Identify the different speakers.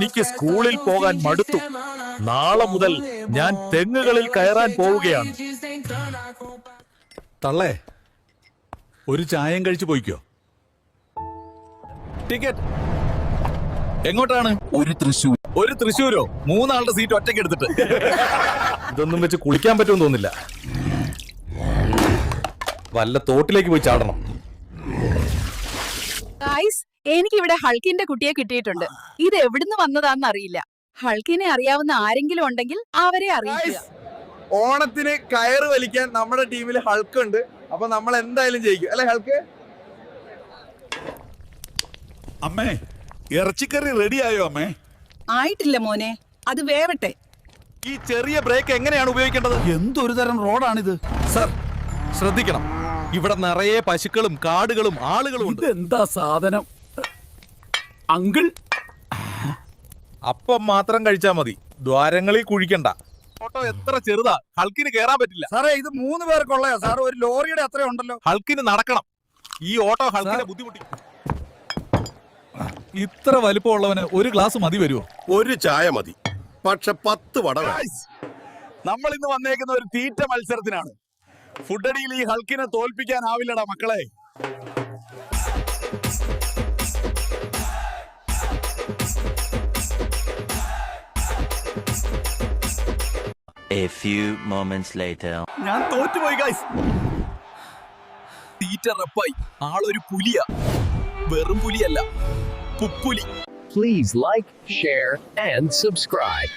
Speaker 1: എനിക്ക് സ്കൂളിൽ പോകാൻ മടുത്തു. നാളെ മുതൽ ഞാൻ തെങ്ങുകളിൽ കയറാൻ പോവുകയാണ്.
Speaker 2: തള്ളേ, ഒരു ചായയും കഴിച്ചു പോയിക്കോ.
Speaker 1: ടിക്കറ്റ് എങ്ങോട്ടാണ്? ഒരു തൃശ്ശൂരോ? 3 ആളുടെ സീറ്റ് ഒറ്റയ്ക്ക് എടുത്തിട്ട്. ഇതൊന്നും വെച്ച് കുളിക്കാൻ പറ്റുമെന്ന് തോന്നില്ല. വല്ല തോട്ടിലേക്ക് പോയി ചാടണം.
Speaker 3: എനിക്ക് ഇവിടെ ഹൾക്കിന്റെ കുട്ടിയെ കിട്ടിയിട്ടുണ്ട്. ഇത് എവിടുന്ന് വന്നതാന്ന് അറിയില്ല. ഹൾക്കിനെ അറിയാവുന്ന ആരെങ്കിലും ഉണ്ടെങ്കിൽ അവരെ അറിയിക്കുക.
Speaker 4: ഓണത്തിന് കയറ് വലിക്കാൻ നമ്മുടെ ടീമിൽ ഹൾക്ക് ഉണ്ട്. അപ്പൊ നമ്മൾ എന്തായാലും ജയിക്കും, അല്ലെ ഹൾക്ക്?
Speaker 2: അമ്മേ, ഇറച്ചിക്കറി റെഡിയായോ അമ്മേ?
Speaker 3: ആയിട്ടില്ല മോനെ, അത് വേവട്ടെ.
Speaker 1: ഈ ചെറിയ ബ്രേക്ക് എങ്ങനെയാണ് ഉപയോഗിക്കേണ്ടത്?
Speaker 2: എന്തൊരു തരം റോഡാണിത്?
Speaker 1: സർ, ശ്രദ്ധിക്കണം. ഇവിടെ നിറയെ പശുക്കളും കാടുകളും ആളുകളും ഉണ്ട്.
Speaker 2: എന്താ സാധനം അങ്കിൾ?
Speaker 1: അപ്പം മാത്രം കഴിച്ചാ മതി, ദ്വാരങ്ങളിൽ കുഴിക്കണ്ട. ഓട്ടോ എത്ര ചെറുതാ, ഹൾക്കിന് കേറാൻ പറ്റില്ല.
Speaker 4: സാറേ, ഇത് 3 പേർക്കുള്ളയാ സാർ. ഒരു ലോറിയുടെ അത്ര ഉണ്ടല്ലോ.
Speaker 1: ഹൾക്കിന് നടക്കണം. ഈ ഓട്ടോ ഹൾക്കിനെ ബുദ്ധിമുട്ടി. ഇത്ര വലിപ്പമുള്ളവന് ഒരു ഗ്ലാസ് മതി വരുമോ?
Speaker 5: ഒരു ചായ മതി, പക്ഷെ 10 വട.
Speaker 1: നമ്മൾ ഇന്ന് വന്നേക്കുന്ന ഒരു തീറ്റ മത്സരത്തിനാണ്. ഫുഡടിയിൽ ഈ ഹൾക്കിനെ തോൽപ്പിക്കാനാവില്ലടാ മക്കളെ.
Speaker 6: A few moments later.
Speaker 1: ഞാൻ തോറ്റുപോയി ഗൈസ്. തീറ്റ റപ്പായി. ആളൊരു പുലിയാ. വെറും പുലിയല്ല, പുപ്പുലി.
Speaker 7: Please like, share, and subscribe.